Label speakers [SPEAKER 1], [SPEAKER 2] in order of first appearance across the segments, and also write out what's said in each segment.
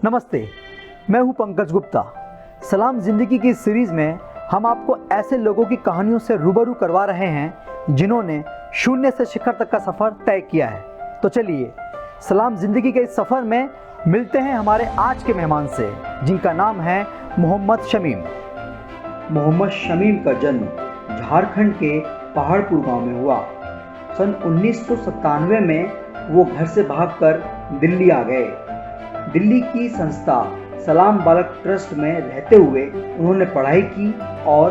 [SPEAKER 1] नमस्ते, मैं हूं पंकज गुप्ता। सलाम ज़िंदगी की इस सीरीज़ में हम आपको ऐसे लोगों की कहानियों से रूबरू करवा रहे हैं जिन्होंने शून्य से शिखर तक का सफ़र तय किया है। तो चलिए सलाम ज़िंदगी के इस सफ़र में मिलते हैं हमारे आज के मेहमान से, जिनका नाम है मोहम्मद शमीम। मोहम्मद शमीम का जन्म झारखंड के पहाड़पुर गांव में हुआ। सन 1997 में वो घर से भागकर दिल्ली आ गए। दिल्ली की संस्था सलाम बालक ट्रस्ट में रहते हुए उन्होंने पढ़ाई की और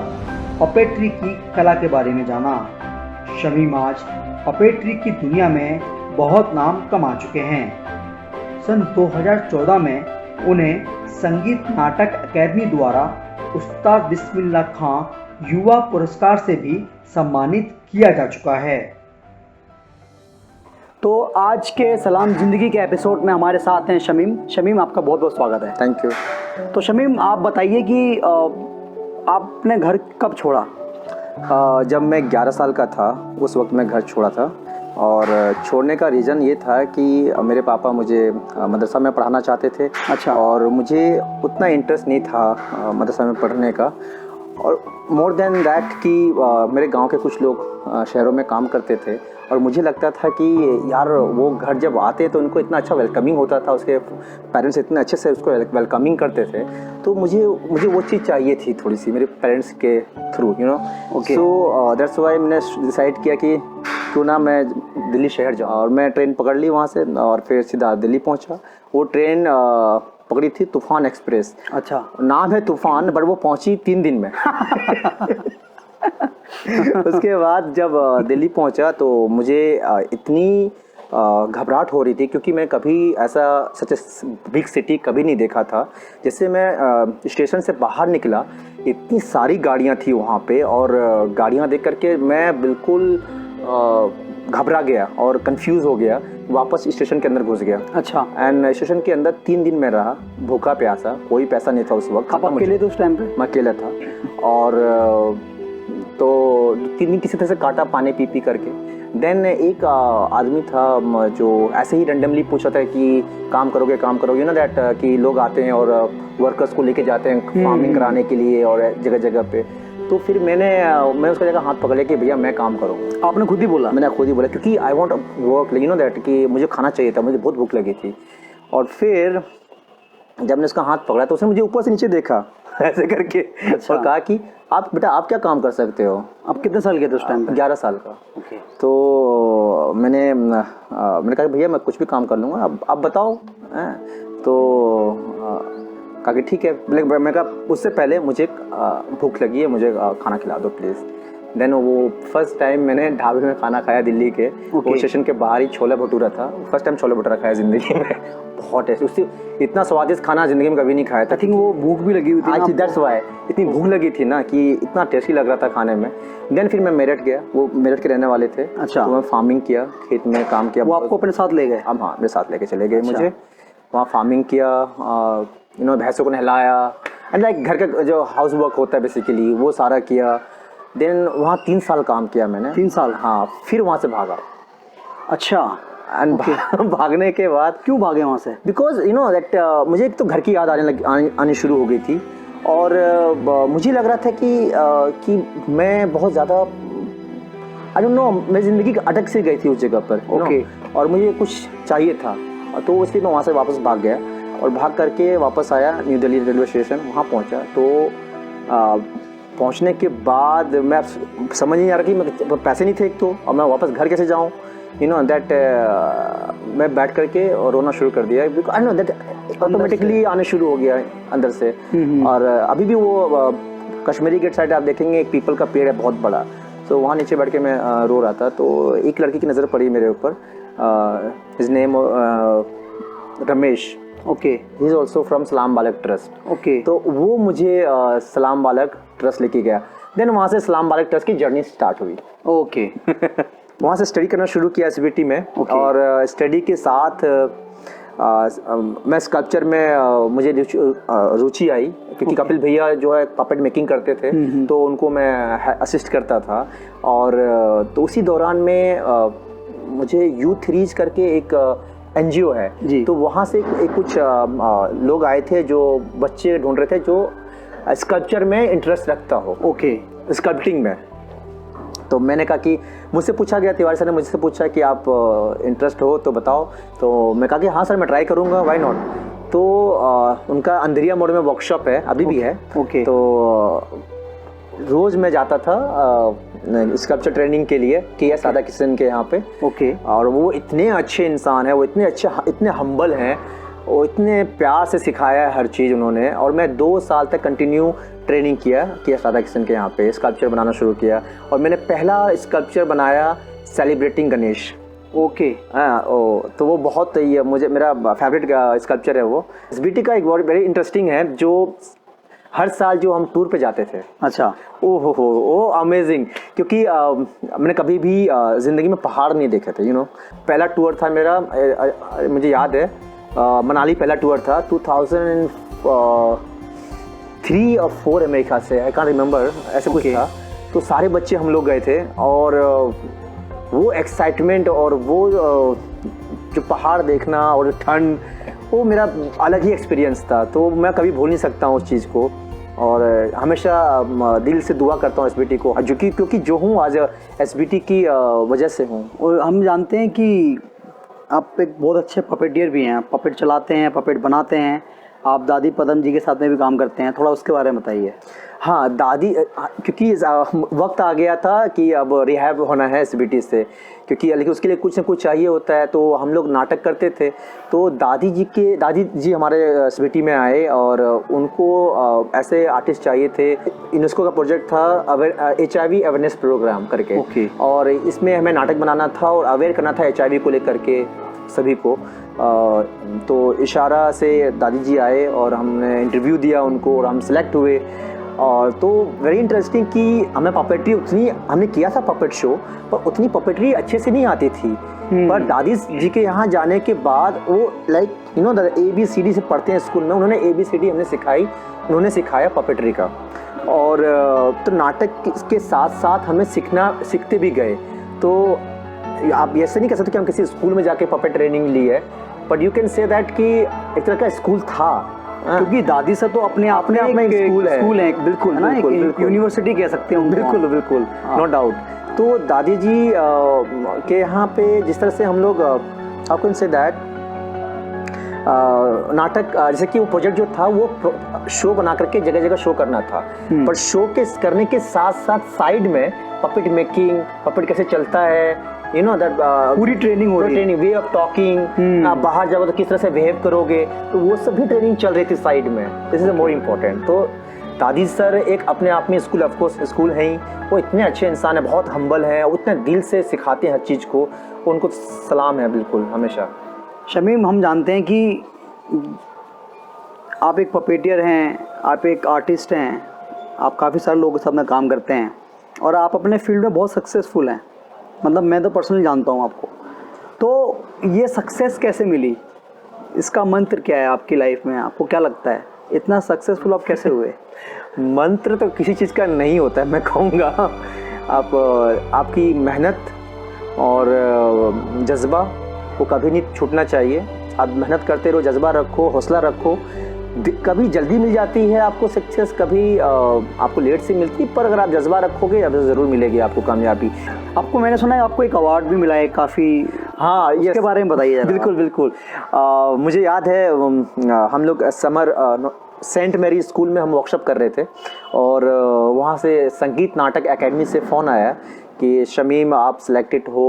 [SPEAKER 1] पपेट्री की कला के बारे में जाना। शमीम आज पपेट्री की दुनिया में बहुत नाम कमा चुके हैं। सन 2014 में उन्हें संगीत नाटक अकादमी द्वारा उस्ताद बिस्मिल्लाह खां युवा पुरस्कार से भी सम्मानित किया जा चुका है। तो आज के सलाम ज़िंदगी के एपिसोड में हमारे साथ हैं शमीम। शमीम, आपका बहुत बहुत स्वागत है।
[SPEAKER 2] Thank you.
[SPEAKER 1] तो शमीम, आप बताइए कि आपने घर कब छोड़ा?
[SPEAKER 2] जब मैं 11 साल का था उस वक्त मैं घर छोड़ा था, और छोड़ने का रीज़न ये था कि मेरे पापा मुझे मदरसा में पढ़ाना चाहते थे।
[SPEAKER 1] अच्छा।
[SPEAKER 2] और मुझे उतना इंटरेस्ट नहीं था मदरसा में पढ़ने का, और मोर देन दैट कि मेरे गांव के कुछ लोग शहरों में काम करते थे, और मुझे लगता था कि यार वो घर जब आते तो उनको इतना अच्छा वेलकमिंग होता था, उसके पेरेंट्स इतने अच्छे से उसको वेलकमिंग करते थे, तो मुझे वो चीज़ चाहिए थी थोड़ी सी मेरे पेरेंट्स के through, you know. So that's why मैंने डिसाइड किया कि क्यों ना मैं दिल्ली शहर जाऊँ, और मैं ट्रेन पकड़ ली वहाँ से और फिर सीधा दिल्ली पहुँचा। वो ट्रेन पकड़ी थी तूफान एक्सप्रेस।
[SPEAKER 1] अच्छा।
[SPEAKER 2] नाम है तूफान, बट वो पहुँची 3 दिन में। उसके बाद जब दिल्ली पहुंचा तो मुझे इतनी घबराहट हो रही थी, क्योंकि मैं कभी ऐसा सच बिग सिटी कभी नहीं देखा था। जैसे मैं स्टेशन से बाहर निकला, इतनी सारी गाड़ियां थी वहाँ पे, और गाड़ियां देख करके मैं बिल्कुल घबरा गया और कंफ्यूज हो गया। वापस स्टेशन के अंदर घुस गया।
[SPEAKER 1] अच्छा।
[SPEAKER 2] एंड स्टेशन के अंदर 3 दिन में रहा, भूखा प्यासा, कोई पैसा नहीं था उस वक्त।
[SPEAKER 1] आप अकेले थे उस टाइम पे?
[SPEAKER 2] मैं अकेला था, और तो 3 दिन किसी तरह से काटा पानी पी पी करके। देन एक आदमी था जो ऐसे ही रैंडमली पूछा था कि काम करोगे, यू नो दैट कि लोग आते हैं और वर्कर्स को लेके जाते हैं फार्मिंग कराने के लिए और जगह जगह पे। तो फिर मैं उसका जगह हाथ पकड़ लिया कि भैया मैं काम करूँगा।
[SPEAKER 1] आपने खुद ही बोला?
[SPEAKER 2] मैंने खुद ही बोला, क्योंकि I want work, you know that कि मुझे खाना चाहिए था, मुझे बहुत भूख लगी थी। और फिर जब मैंने उसका हाथ पकड़ा तो उसने मुझे ऊपर से नीचे देखा ऐसे करके। अच्छा। और कहा कि आप बेटा आप क्या काम कर सकते हो?
[SPEAKER 1] आप कितने साल के थे उस टाइम पे?
[SPEAKER 2] 11 साल का।
[SPEAKER 1] ओके।
[SPEAKER 2] तो मैंने कहा भैया मैं कुछ भी काम कर लूँगा, आप बताओ। तो कहा कि ठीक है। मैं कहा उससे पहले मुझे भूख लगी है, मुझे खाना खिला दो प्लीज़। देन वो फर्स्ट टाइम मैंने ढाबे में खाना खाया दिल्ली के। वो स्टेशन के बाहर ही छोला भटूरा था। फर्स्ट टाइम छोला भटूरा खाया ज़िंदगी में। बहुत टेस्ट, उससे इतना स्वादिष्ट खाना ज़िंदगी में कभी नहीं खाया था।
[SPEAKER 1] आई थिंक वो भूख भी लगी हुई थी।
[SPEAKER 2] आज दैट्स व्हाई इतनी भूख लगी थी ना कि इतना टेस्टी लग रहा था खाने में। देन फिर मैं मेरठ गया, वो मेरठ के रहने वाले थे।
[SPEAKER 1] अच्छा।
[SPEAKER 2] तो मैं फार्मिंग किया, खेत में काम किया।
[SPEAKER 1] वो आपको अपने साथ ले गए?
[SPEAKER 2] हाँ, मेरे साथ लेके चले गए। मुझे वहाँ फार्मिंग किया, यू नो भैंसों को नहलाया, एंड लाइक घर का जो हाउस वर्क होता है बेसिकली वो सारा किया। देन वहाँ 3 साल काम किया मैंने।
[SPEAKER 1] 3 साल?
[SPEAKER 2] हाँ। फिर वहाँ से भागा।
[SPEAKER 1] अच्छा।
[SPEAKER 2] एंड भागने के बाद
[SPEAKER 1] क्यों भागे वहाँ से?
[SPEAKER 2] बिकॉज यू नो दैट मुझे एक तो घर की याद आनी शुरू हो गई थी, और मुझे लग रहा था कि मैं बहुत ज़्यादा आई डोंट नो, मैं ज़िंदगी अटक सी गई थी उस जगह पर।
[SPEAKER 1] ओके।
[SPEAKER 2] और मुझे कुछ चाहिए था, तो इसलिए मैं वहाँ से वापस भाग गया, और भाग करके वापस आया न्यू दिल्ली रेलवे स्टेशन। वहाँ पहुँचा तो पहुँचने के बाद मैं समझ नहीं आ रहा कि मैं पैसे नहीं थे एक तो, और मैं वापस घर कैसे जाऊँ, यू नो दैट। मैं बैठ करके और रोना शुरू कर दिया, because I know that automatically आने शुरू हो गया अंदर से। और अभी भी वो कश्मीरी गेट साइड आप देखेंगे एक पीपल का पेड़ है बहुत बड़ा, तो वहाँ नीचे बैठ के मैं रो रहा था। तो एक लड़की की नज़र पड़ी मेरे ऊपर, his name Ramesh.
[SPEAKER 1] Okay.
[SPEAKER 2] He is also from सलाम बालक ट्रस्ट।
[SPEAKER 1] ओके।
[SPEAKER 2] तो वो मुझे सलाम बालक ट्रस्ट लेके गया। देन वहाँ से सलाम बालक ट्रस्ट की जर्नी स्टार्ट हुई।
[SPEAKER 1] ओके।
[SPEAKER 2] वहाँ से स्टडी करना शुरू किया एसबीटी में। और स्टडी के साथ मैं स्कल्पचर में मुझे रुचि आई, क्योंकि कपिल भैया जो है पपेट मेकिंग करते थे, तो उनको मैं असिस्ट करता था। और तो उसी दौरान में मुझे यूथ रीच करके एक एनजीओ है
[SPEAKER 1] जी।
[SPEAKER 2] तो वहाँ से एक कुछ लोग आए थे जो बच्चे ढूंढ रहे थे जो स्कल्पचर में इंटरेस्ट रखता हो,
[SPEAKER 1] ओके,
[SPEAKER 2] स्कल्पटिंग में। तो मैंने कहा कि मुझसे पूछा गया, तिवारी सर ने मुझसे पूछा कि आप इंटरेस्ट हो तो बताओ। तो मैं कहा कि हाँ सर मैं ट्राई करूँगा, व्हाई नॉट। तो उनका अंधेरिया मोड़ में वर्कशॉप है, अभी भी है।
[SPEAKER 1] ओके।
[SPEAKER 2] तो रोज़ मैं जाता था स्कल्पचर ट्रेनिंग के लिए KS राधाकृष्णन के यहाँ पे।
[SPEAKER 1] ओके।
[SPEAKER 2] और वो इतने अच्छे इंसान हैं, वो इतने अच्छे, इतने हम्बल हैं, वो इतने प्यार से सिखाया है हर चीज़ उन्होंने। और मैं 2 साल तक कंटिन्यू ट्रेनिंग किया KS राधाकृष्णन के यहाँ पे, स्कल्पचर बनाना शुरू किया। और मैंने पहला स्कल्पचर बनाया सेलिब्रेटिंग गणेश।
[SPEAKER 1] ओके।
[SPEAKER 2] हाँ, तो वो बहुत ये मुझे मेरा फेवरेट स्कल्पचर है वो। SBT का एक बहुत वेरी इंटरेस्टिंग है, जो हर साल जो हम टूर पे जाते थे,
[SPEAKER 1] अच्छा,
[SPEAKER 2] ओ अमेजिंग। क्योंकि मैंने कभी भी ज़िंदगी में पहाड़ नहीं देखे थे, पहला टूर था मेरा, मुझे याद है मनाली पहला टूर था 2003 और 4 अमेरिका से, आई कांट रिमेंबर, ऐसे कुछ था। तो सारे बच्चे हम लोग गए थे और वो एक्साइटमेंट और वो जो पहाड़ देखना और ठंड, वो मेरा अलग ही एक्सपीरियंस था। तो मैं कभी भूल नहीं सकता हूँ उस चीज़ को। और हमेशा दिल से दुआ करता हूँ SBT को, क्योंकि जो हूँ आज SBT की वजह से हूँ।
[SPEAKER 1] और हम जानते हैं कि आप एक बहुत अच्छे पपेटियर भी हैं, पपेट चलाते हैं, पपेट बनाते हैं। आप दादी पदम जी के साथ में भी काम करते हैं, थोड़ा उसके बारे में बताइए।
[SPEAKER 2] हाँ, दादी, क्योंकि वक्त आ गया था कि अब रिहैब होना है SBT से, क्योंकि उसके लिए कुछ न कुछ चाहिए होता है। तो हम लोग नाटक करते थे, तो दादी जी हमारे SBT में आए और उनको ऐसे आर्टिस्ट चाहिए थे। यूनेस्को का प्रोजेक्ट था HIV अवेयरनेस प्रोग्राम करके।
[SPEAKER 1] ओके।
[SPEAKER 2] और इसमें हमें नाटक बनाना था और अवेयर करना था HIV को लेकर के सभी को। तो इशारा से दादी जी आए और हमने इंटरव्यू दिया उनको और हम सिलेक्ट हुए। और तो वेरी इंटरेस्टिंग कि हमें पपेट्री हमने किया था पपेट शो, पर उतनी पपेट्री अच्छे से नहीं आती थी। पर दादी जी के यहाँ जाने के बाद वो लाइक ABCD से पढ़ते हैं स्कूल में, उन्होंने ABCD हमने सिखाई, उन्होंने सिखाया पपेट्री का। और तो नाटक के साथ साथ हमें सीखते भी गए। तो आप ऐसे नहीं कह सकते कि हम किसी स्कूल में जाके पपेट ट्रेनिंग ली है, but you can say that कि एक तरह का स्कूल था,
[SPEAKER 1] क्योंकि दादी से तो अपने आप में
[SPEAKER 2] एक स्कूल है,
[SPEAKER 1] बिल्कुल, है ना, एक यूनिवर्सिटी कह सकते हैं।
[SPEAKER 2] बिल्कुल, नो डाउट। तो दादी जी के यहाँ पे जिस तरह से हम लोग हाउ कैन से दैट नाटक, जैसे कि वो प्रोजेक्ट जो था वो शो बना करके जगह जगह शो करना था। पर शो के करने के साथ साथ साइड में पपेट मेकिंग, पपेट कैसे चलता है, दैट
[SPEAKER 1] पूरी ट्रेनिंग हो रही है,
[SPEAKER 2] वे ऑफ टॉकिंग, आप बाहर जाओ तो किस तरह से बिहेव करोगे, तो वो सभी ट्रेनिंग चल रही थी साइड में। This is more important. तो दादी सर एक अपने आप में स्कूल, ऑफकोर्स स्कूल है ही, वो इतने अच्छे इंसान है, बहुत हम्बल है, उतने दिल से सिखाते हैं हर चीज़ को, उनको सलाम है बिल्कुल हमेशा।
[SPEAKER 1] शमीम, हम जानते हैं कि आप एक पपेटियर हैं, आप एक आर्टिस्ट हैं, आप काफ़ी सारे लोगों के साथ में काम करते हैं और आप अपने फील्ड में बहुत सक्सेसफुल हैं। मतलब मैं तो पर्सनली जानता हूँ आपको। तो ये सक्सेस कैसे मिली? इसका मंत्र क्या है आपकी लाइफ में? आपको क्या लगता है इतना सक्सेसफुल आप कैसे हुए?
[SPEAKER 2] मंत्र तो किसी चीज़ का नहीं होता है, मैं कहूँगा आपकी मेहनत और जज्बा वो कभी नहीं छूटना चाहिए। आप मेहनत करते रहो, जज्बा रखो, हौसला रखो। कभी जल्दी मिल जाती है आपको सक्सेस, कभी आपको लेट से मिलती है, पर अगर आप जज्बा रखोगे अब ज़रूर मिलेगी आपको कामयाबी।
[SPEAKER 1] आपको, मैंने सुना है आपको एक अवार्ड भी मिला है काफ़ी।
[SPEAKER 2] हाँ,
[SPEAKER 1] इसके बारे में बताइए।
[SPEAKER 2] बिल्कुल। मुझे याद है हम लोग समर सेंट मैरी स्कूल में हम वर्कशॉप कर रहे थे और वहाँ से संगीत नाटक एकेडमी से फ़ोन आया कि शमीम आप सिलेक्टेड हो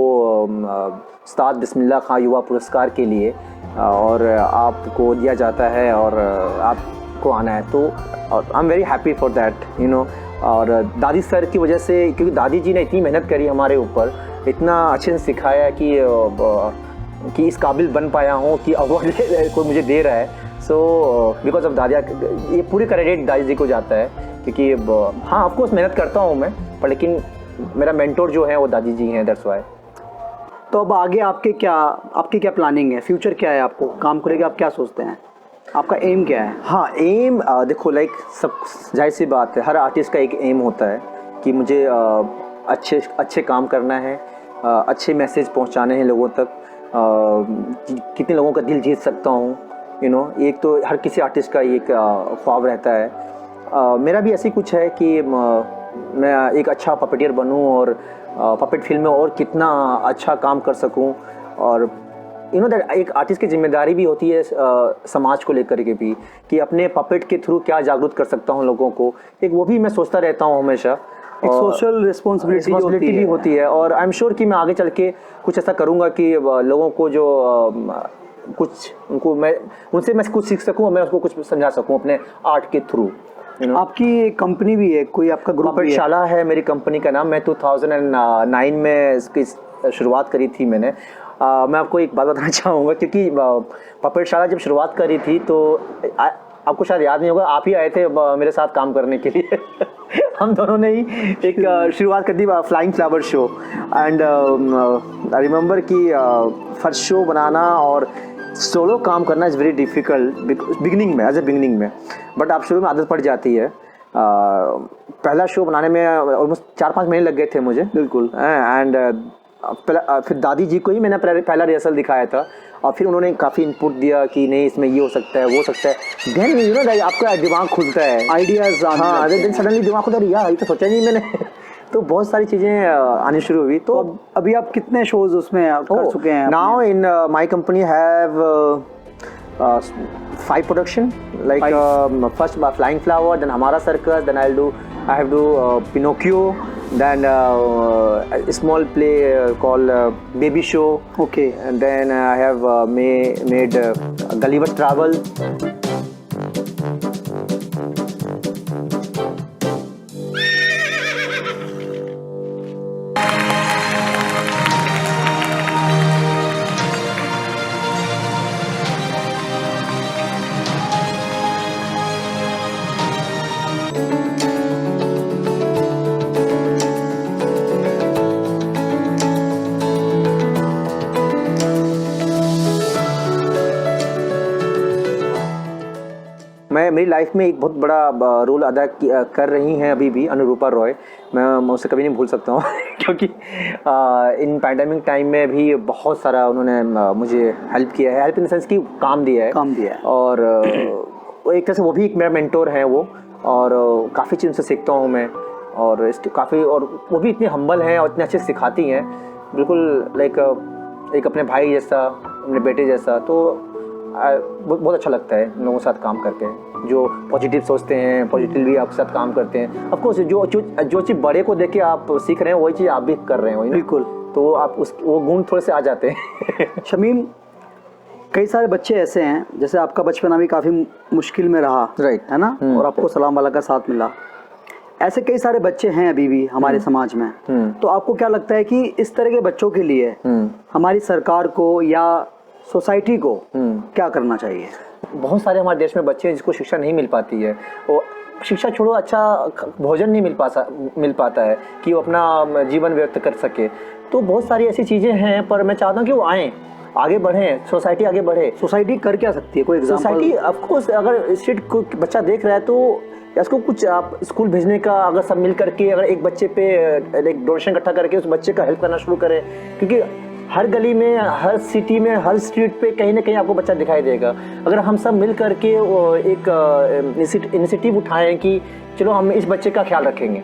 [SPEAKER 2] उस्ताद बिस्मिल्लाह खां युवा पुरस्कार के लिए और आपको दिया जाता है और आपको आना है। तो I am very happy for that, और दादी सर की वजह से, क्योंकि दादी जी ने इतनी मेहनत करी हमारे ऊपर, इतना अच्छे से सिखाया कि इस काबिल बन पाया हूँ कि अवार्ड कोई मुझे दे रहा है। सो बिकॉज ऑफ दादिया, ये पूरी क्रेडिट दादी जी को जाता है, क्योंकि हाँ ऑफकोर्स मेहनत करता हूँ मैं, पर लेकिन मेरा मेंटोर जो है वो दादी जी हैं, दैट्स वाई।
[SPEAKER 1] तो अब आगे आपकी क्या प्लानिंग है? फ्यूचर क्या है? आपको काम करेगा, आप क्या सोचते हैं? आपका एम क्या है?
[SPEAKER 2] हाँ, एम देखो, लाइक सब जाहिर सी बात है, हर आर्टिस्ट का एक एम होता है कि मुझे अच्छे काम करना है, अच्छे मैसेज पहुंचाने हैं लोगों तक। कितने लोगों का दिल जीत सकता हूँ, एक तो हर किसी आर्टिस्ट का एक ख्वाब रहता है। मेरा भी ऐसी कुछ है कि मैं एक अच्छा पपेटियर बनूँ और पपेट फिल्म में और कितना अच्छा काम कर सकूँ। और दैट एक आर्टिस्ट की जिम्मेदारी भी होती है समाज को लेकर के भी, कि अपने पपेट के थ्रू क्या जागरूक कर सकता हूँ लोगों को, एक वो भी मैं सोचता रहता हूँ हमेशा।
[SPEAKER 1] एक सोशल रिस्पॉन्सिबिलिटी
[SPEAKER 2] भी होती है। और आई एम श्योर कि मैं आगे चल के कुछ ऐसा करूँगा कि लोगों को जो कुछ उनसे मैं कुछ सीख सकूँ और मैं उसको कुछ समझा सकूँ अपने आर्ट के थ्रू।
[SPEAKER 1] आपकी कंपनी भी है, कोई आपका ग्रुप भी है?
[SPEAKER 2] पपेटशाला है मेरी कंपनी का नाम। मैं 2009 में इसकी शुरुआत करी थी मैंने। मैं आपको एक बात बताना चाहूँगा, क्योंकि पपेटशाला जब शुरुआत करी थी तो आपको शायद याद नहीं होगा, आप ही आए थे मेरे साथ काम करने के लिए। हम दोनों ने ही एक शुरुआत कर दी flying flower show. And I remember कि फर्स्ट शो बनाना और सोलो काम करना इज़ वेरी डिफ़िकल्ट बिगिनिंग में, एज ए बिगिनिंग में, बट आप शुरू में आदत पड़ जाती है। पहला शो बनाने में ऑलमोस्ट 4-5 महीने लग गए थे मुझे। बिल्कुल। एंड फिर दादी जी को ही मैंने पहला रिहर्सल दिखाया था और फिर उन्होंने काफ़ी इनपुट दिया कि नहीं इसमें ये हो सकता है, वो हो सकता है। देन आपका दिमाग खुलता है, आइडियाज़। हाँ, देन सडनली दिमाग खुलता है, यार ये तो सोचा नहीं मैंने। तो बहुत सारी चीज़ें आनी शुरू हुई। तो
[SPEAKER 1] अभी आप कितने शोज उसमें कर चुके हैं?
[SPEAKER 2] Now in my company have 5 production, like first Flying Flower, then Hamara Circus, then I have do Pinocchio, then a small play called Baby Show.
[SPEAKER 1] Okay.
[SPEAKER 2] And then I have made Gulliver's Travel. मेरी life में एक बहुत बड़ा role अदा कर रही हैं अभी भी अनुरूपा रॉय। मैं उसे कभी नहीं भूल सकता हूँ क्योंकि इन पैंडेमिक टाइम में भी बहुत सारा उन्होंने मुझे हेल्प किया है, हेल्प इन द सेंस कि काम दिया है। और एक तरह से वो भी एक मेरा मेंटोर है वो, और काफ़ी चीज़ उनसे सीखता हूँ मैं। और काफ़ी, और वो भी इतने हम्बल हैं और इतने अच्छे सिखाती हैं, बिल्कुल लाइक एक अपने भाई जैसा, अपने बेटे जैसा। तो बहुत अच्छा लगता है लोगों के साथ काम करके, जो पॉजिटिव सोचते हैं, पॉजिटिवली आपके साथ काम करते हैं। ऑफ कोर्स जो चीज़ बड़े को देख के आप सीख रहे हैं वही चीज़ आप भी कर रहे हो।
[SPEAKER 1] बिल्कुल।
[SPEAKER 2] तो आप वो गुण थोड़े से आ जाते हैं।
[SPEAKER 1] शमीम, कई सारे बच्चे ऐसे हैं, जैसे आपका बचपना भी काफ़ी मुश्किल में रहा,
[SPEAKER 2] राइट,
[SPEAKER 1] है ना, और आपको सलाम वाला का साथ मिला। ऐसे कई सारे बच्चे हैं अभी भी हमारे समाज में। तो आपको क्या लगता है कि इस तरह के बच्चों के लिए हमारी सरकार को या सोसाइटी को क्या करना चाहिए?
[SPEAKER 2] बहुत सारे हमारे देश में बच्चे हैं जिसको शिक्षा नहीं मिल पाती है, और शिक्षा छोड़ो, अच्छा भोजन नहीं मिल पाता है कि वो अपना जीवन व्यक्त कर सके। तो बहुत सारी ऐसी चीज़ें हैं, पर मैं चाहता हूँ कि वो आएँ, आगे बढ़ें, सोसाइटी आगे बढ़े।
[SPEAKER 1] सोसाइटी कर क्या सकती है? कोई एग्जाम्पल?
[SPEAKER 2] सोसाइटी ऑफकोर्स अगर स्ट्रीट को बच्चा देख रहा है तो इसको कुछ आप स्कूल भेजने का, अगर सब मिल करके अगर एक बच्चे पे एक डोनेशन इकट्ठा करके उस बच्चे का हेल्प करना शुरू करें, क्योंकि हर गली में, हर सिटी में, हर स्ट्रीट पे कहीं ना कहीं आपको बच्चा दिखाई देगा। अगर हम सब मिल करके एक इनिशिएटिव उठाएं कि चलो हम इस बच्चे का ख्याल रखेंगे,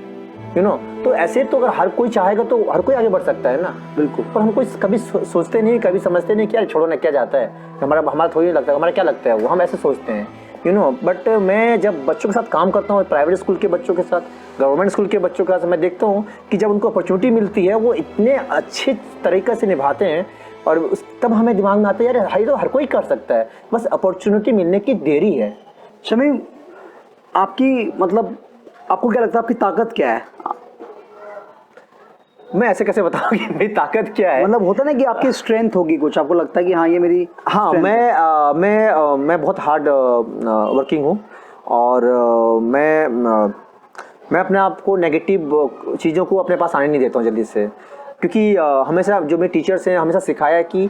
[SPEAKER 2] तो ऐसे तो अगर हर कोई चाहेगा तो हर कोई आगे बढ़ सकता है ना।
[SPEAKER 1] बिल्कुल।
[SPEAKER 2] पर हम कोई कभी सोचते नहीं, कभी समझते नहीं कि यार छोड़ो ना, क्या जाता है, हमारा थोड़ी नहीं लगता, हमारा क्या लगता है वो, हम ऐसे सोचते हैं। बट मैं जब बच्चों के साथ काम करता हूँ, प्राइवेट स्कूल के बच्चों के साथ, गवर्नमेंट स्कूल के बच्चों के साथ, मैं देखता हूँ कि जब उनको अपॉर्चुनिटी मिलती है वो इतने अच्छे तरीके से निभाते हैं, और तब हमें दिमाग में आता है यार तो हर कोई कर सकता है, बस अपॉर्चुनिटी मिलने की देरी है।
[SPEAKER 1] शमीम, आपकी मतलब आपको क्या लगता है आपकी ताकत क्या है?
[SPEAKER 2] मैं ऐसे कैसे बताऊँ कि मेरी ताकत क्या है?
[SPEAKER 1] मतलब होता ना कि आपकी स्ट्रेंथ होगी कुछ, आपको लगता है कि हाँ ये मेरी।
[SPEAKER 2] हाँ, मैं बहुत हार्ड वर्किंग हूँ, और मैं अपने आप को नेगेटिव चीज़ों को अपने पास आने नहीं देता हूँ जल्दी से, क्योंकि हमेशा जो मेरे टीचर्स हैं हमेशा सिखाया है कि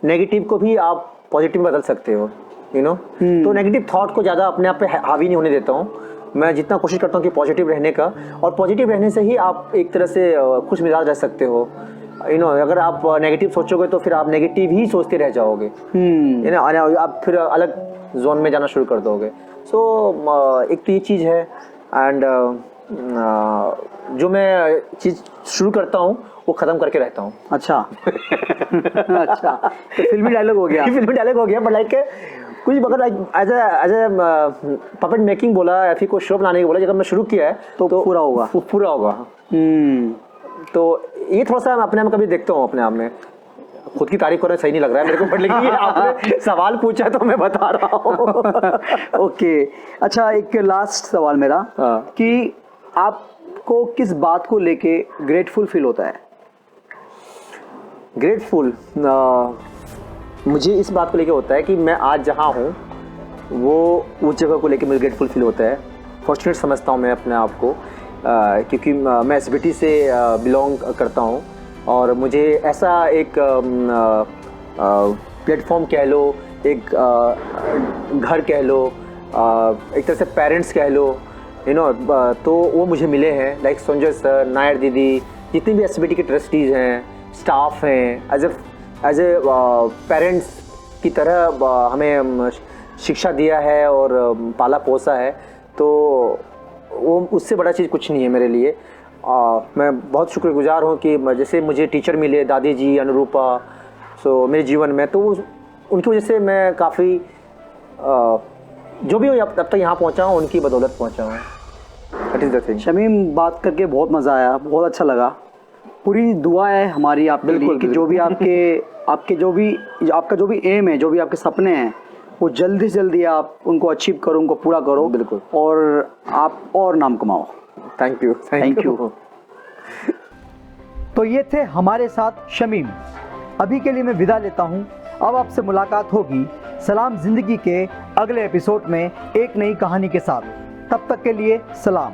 [SPEAKER 2] नेगेटिव को भी आप पॉजिटिव में बदल सकते हो, तो नेगेटिव थॉट को ज़्यादा अपने आप पे हावी नहीं होने देता हूँ। मैं जितना कोशिश करता हूँ कि पॉजिटिव रहने का, और पॉजिटिव रहने से ही आप एक तरह से खुश मिजाज रह सकते हो। यू नो अगर आप नेगेटिव सोचोगे तो फिर आप नेगेटिव ही सोचते रह जाओगे, यू नो आप फिर अलग जोन में जाना शुरू कर दोगे। सो एक तो ये चीज़ है, एंड जो मैं चीज़ शुरू करता हूँ वो ख़त्म करके रहता हूँ।
[SPEAKER 1] अच्छा अच्छा, तो फिल्मी डायलॉग हो गया।
[SPEAKER 2] फिल्मी डायलॉग हो गया, बट लाइक कुछ अगर एज ए पपेट मेकिंग बोला या फिर कोई शो बनाने की बोला, जब मैं शुरू किया है तो पूरा होगा, पूरा होगा। तो ये थोड़ा सा मैं अपने आप कभी देखता हूँ, अपने आप में खुद की तारीफ करना सही नहीं लग रहा है मेरे को, बट लेकिन ये आपने सवाल पूछा तो मैं बता रहा हूँ।
[SPEAKER 1] ओके, अच्छा एक लास्ट सवाल मेरा, कि आपको किस बात को लेके ग्रेटफुल फील होता है?
[SPEAKER 2] ग्रेटफुल मुझे इस बात को लेके होता है कि मैं आज जहाँ हूँ वो उस जगह को लेके मुझे ग्रेटफुल फील होता है। फॉर्चुनेट समझता हूँ मैं अपने आप को, क्योंकि मैं एसबीटी से बिलोंग करता हूँ, और मुझे ऐसा एक प्लेटफॉर्म कह लो, एक घर कह लो, एक तरह से पेरेंट्स कह लो, यू नो, तो वो मुझे मिले हैं। लाइक संजय सर, नायर दीदी, जितने भी एसबीटी के ट्रस्टीज़ हैं, स्टाफ हैं, एज ए पेरेंट्स की तरह हमें शिक्षा दिया है और पाला पोसा है, तो वो उससे बड़ा चीज़ कुछ नहीं है मेरे लिए। मैं बहुत शुक्रगुजार हूँ कि जैसे मुझे टीचर मिले, दादी जी, अनुरूपा, सो मेरे जीवन में, तो उनकी वजह से मैं काफ़ी जो भी अब तक यहाँ पहुँचा हूँ उनकी बदौलत पहुँचा हूँ। That is the thing.
[SPEAKER 1] Shamim, बात करके बहुत मज़ा आया, बहुत अच्छा लगा। पूरी दुआ है हमारी आपके लिए कि जो भी आपका जो भी एम है, जो भी आपके सपने हैं, वो जल्दी से जल्दी आप उनको अचीव करो, उनको पूरा करो।
[SPEAKER 2] बिल्कुल।
[SPEAKER 1] और आप और नाम कमाओ।
[SPEAKER 2] Thank you,
[SPEAKER 1] thank you. तो ये थे हमारे साथ शमीम। अभी के लिए मैं विदा लेता हूँ। अब आपसे मुलाकात होगी सलाम ज़िंदगी के अगले एपिसोड में एक नई कहानी के साथ। तब तक के लिए सलाम।